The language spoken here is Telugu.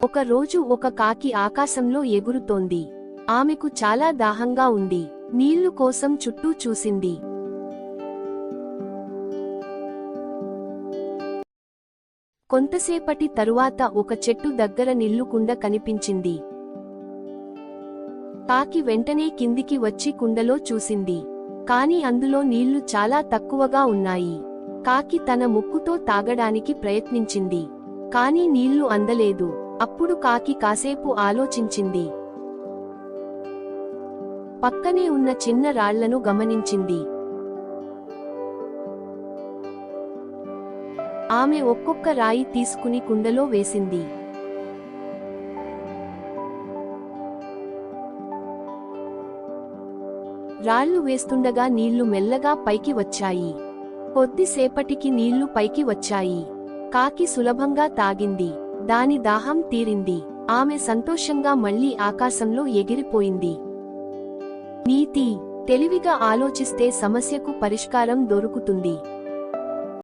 ఒక రోజు ఒక కాకి ఆకాశంలో ఎగురుతోంది. ఆమెకు చాలా దాహంగా ఉంది. నీళ్లు కోసం చుట్టూ చూసింది. కొంతసేపటి తరువాత ఒక చెట్టు దగ్గర నీళ్లు కుండ కనిపించింది. కాకి వెంటనే కిందికి వచ్చి కుండలో చూసింది. కాని అందులో నీళ్లు చాలా తక్కువగా ఉన్నాయి. కాకి తన ముక్కుతో తాగడానికి ప్రయత్నించింది. కాని నీళ్లు అందలేదు. అప్పుడు కాకి కాసేపు ఆలోచించింది. పక్కనే ఉన్న చిన్న రాళ్లను గమనించింది. ఆమె ఒక్కొక్క రాయి తీసుకుని కుండలో వేసింది. రాళ్లు వేస్తుండగా నీళ్లు మెల్లగా పైకి వచ్చాయి. కొద్దిసేపటికి నీళ్లు పైకి వచ్చాయి. కాకి సులభంగా తాగింది. దాని దాహం తీరింది. ఆమె సంతోషంగా మళ్లీ ఆకాశంలో ఎగిరిపోయింది. నీతి: తెలివిగా ఆలోచిస్తే సమస్యకు పరిష్కారం దొరుకుతుంది.